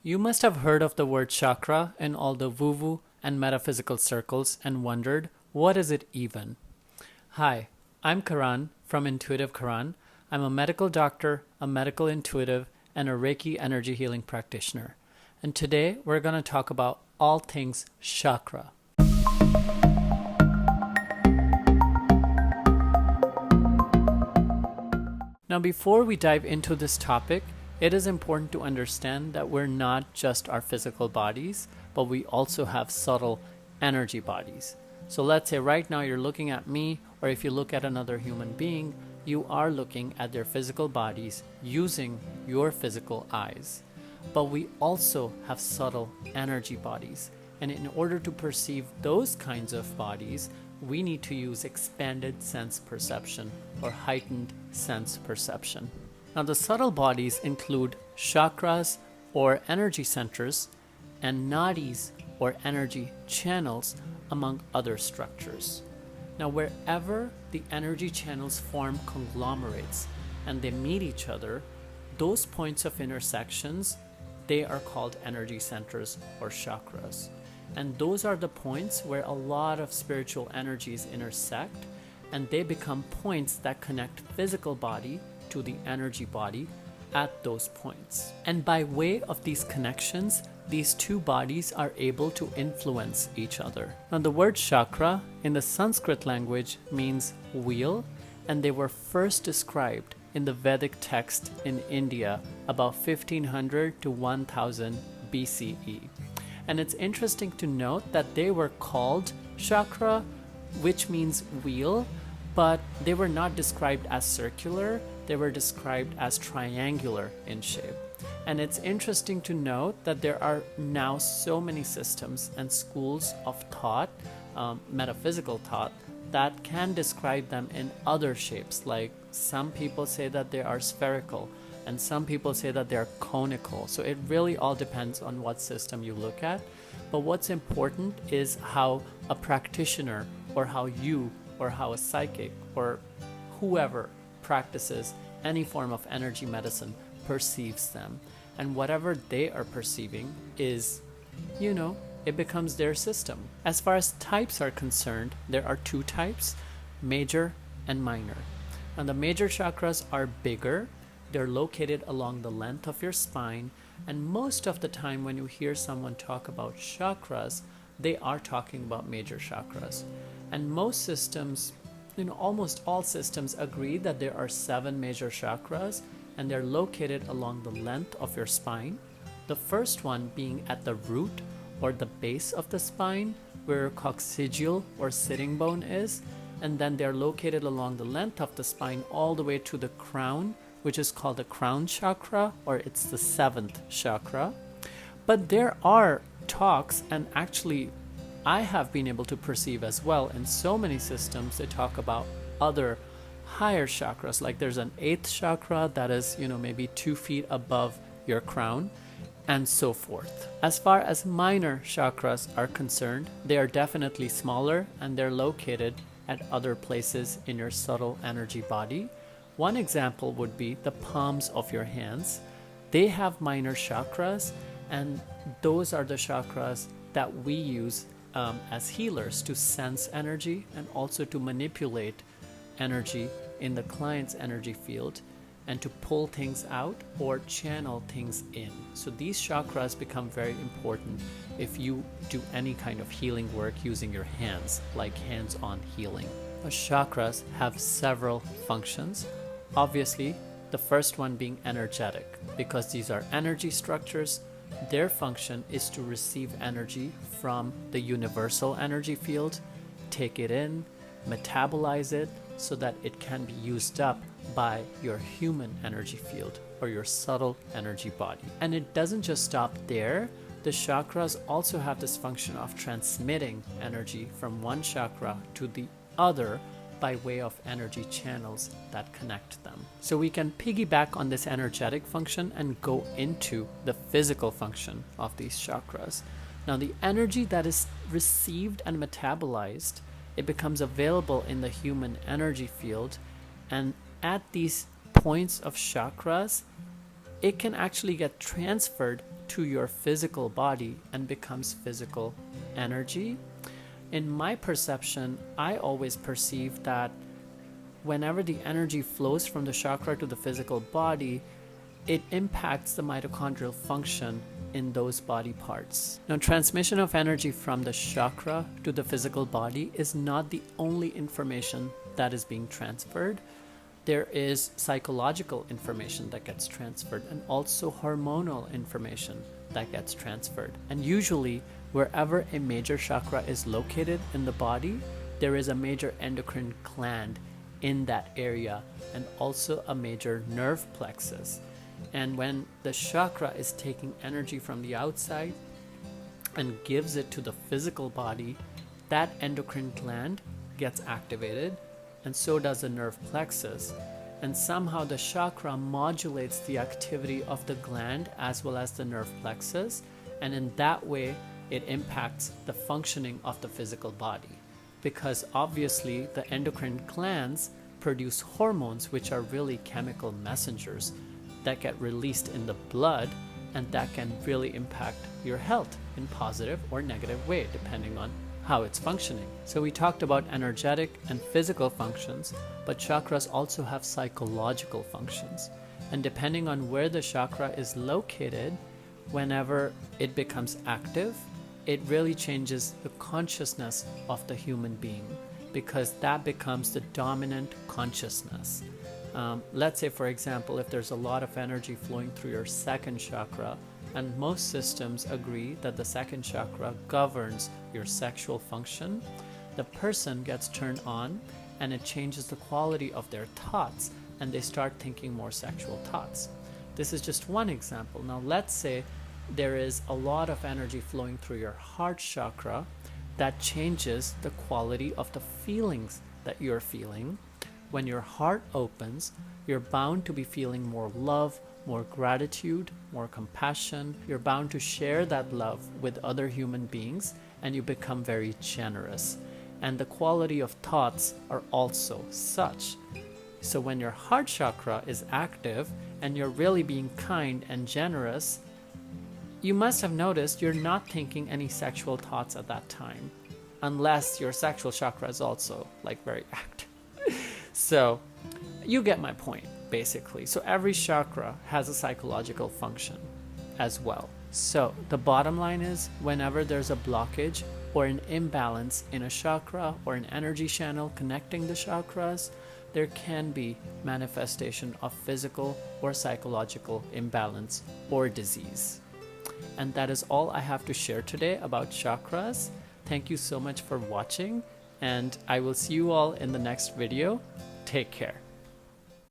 You must have heard of the word chakra in all the woo-woo and metaphysical circles and wondered, what is it even? Hi, I'm Karan from Intuitive Karan. I'm a medical doctor, a medical intuitive, and a Reiki energy healing practitioner. And today we're going to talk about all things chakra. Now, before we dive into this topic, it is important to understand that we're not just our physical bodies, but we also have subtle energy bodies. So let's say right now you're looking at me, or if you look at another human being, you are looking at their physical bodies using your physical eyes. But we also have subtle energy bodies. And in order to perceive those kinds of bodies, we need to use expanded sense perception or heightened sense perception. Now, the subtle bodies include chakras or energy centers and nadis or energy channels, among other structures. Now, wherever the energy channels form conglomerates and they meet each other, those points of intersections, they are called energy centers or chakras. And those are the points where a lot of spiritual energies intersect, and they become points that connect physical body to the energy body at those points. And by way of these connections, these two bodies are able to influence each other. Now, the word chakra in the Sanskrit language means wheel, and they were first described in the Vedic text in India about 1500 to 1000 BCE. And it's interesting to note that they were called chakra, which means wheel, but they were not described as circular, they were described as triangular in shape. And it's interesting to note that there are now so many systems and schools of thought, metaphysical thought, that can describe them in other shapes. Like some people say that they are spherical, and some people say that they're conical. So it really all depends on what system you look at. But what's important is how a practitioner or how you or how a psychic or whoever practices any form of energy medicine perceives them. And whatever they are perceiving is, it becomes their system. As far as types are concerned, there are two types, major and minor. And the major chakras are bigger. They're located along the length of your spine. And most of the time when you hear someone talk about chakras, they are talking about major chakras. And most systems, almost all systems agree that there are 7 major chakras, and they're located along the length of your spine. The first one being at the root or the base of the spine, where your coccygeal or sitting bone is, and then they're located along the length of the spine all the way to the crown, which is called the crown chakra, or it's the 7th chakra. But there are talks, and actually I have been able to perceive as well in so many systems, they talk about other higher chakras, like there's an 8th chakra that is, maybe 2 feet above your crown, and so forth. As far as minor chakras are concerned, they are definitely smaller, and they're located at other places in your subtle energy body. One example would be the palms of your hands. They have minor chakras, and those are the chakras that we use as healers to sense energy and also to manipulate energy in the client's energy field and to pull things out or channel things in. So these chakras become very important if you do any kind of healing work using your hands, like hands-on healing. The chakras have several functions. Obviously, the first one being energetic, because these are energy structures. Their function is to receive energy from the universal energy field, take it in, metabolize it so that it can be used up by your human energy field or your subtle energy body. And it doesn't just stop there. The chakras also have this function of transmitting energy from one chakra to the other by way of energy channels that connect them. So we can piggyback on this energetic function and go into the physical function of these chakras. Now, the energy that is received and metabolized, it becomes available in the human energy field, and at these points of chakras, it can actually get transferred to your physical body and becomes physical energy. In my perception, I always perceive that whenever the energy flows from the chakra to the physical body, it impacts the mitochondrial function in those body parts. Now, transmission of energy from the chakra to the physical body is not the only information that is being transferred. There is psychological information that gets transferred and also hormonal information that gets transferred. And usually, wherever a major chakra is located in the body, there is a major endocrine gland in that area and also a major nerve plexus. And when the chakra is taking energy from the outside and gives it to the physical body, that endocrine gland gets activated, and so does the nerve plexus. And somehow the chakra modulates the activity of the gland as well as the nerve plexus, and in that way it impacts the functioning of the physical body. Because obviously the endocrine glands produce hormones, which are really chemical messengers that get released in the blood, and that can really impact your health in positive or negative way depending on how it's functioning. So we talked about energetic and physical functions, but chakras also have psychological functions. And depending on where the chakra is located, whenever it becomes active, it really changes the consciousness of the human being, because that becomes the dominant consciousness. Let's say, for example, if there's a lot of energy flowing through your second chakra, and most systems agree that the second chakra governs your sexual function, the person gets turned on and it changes the quality of their thoughts, and they start thinking more sexual thoughts. This is just one example. Now let's say there is a lot of energy flowing through your heart chakra that changes the quality of the feelings that you're feeling. When your heart opens, you're bound to be feeling more love, more gratitude, more compassion. You're bound to share that love with other human beings, and you become very generous. And the quality of thoughts are also such. So when your heart chakra is active and you're really being kind and generous, you must have noticed you're not thinking any sexual thoughts at that time, unless your sexual chakra is also very active. So you get my point, basically. So every chakra has a psychological function as well. So the bottom line is, whenever there's a blockage or an imbalance in a chakra or an energy channel connecting the chakras, there can be manifestation of physical or psychological imbalance or disease. And that is all I have to share today about chakras. Thank you so much for watching, and I will see you all in the next video. Take care.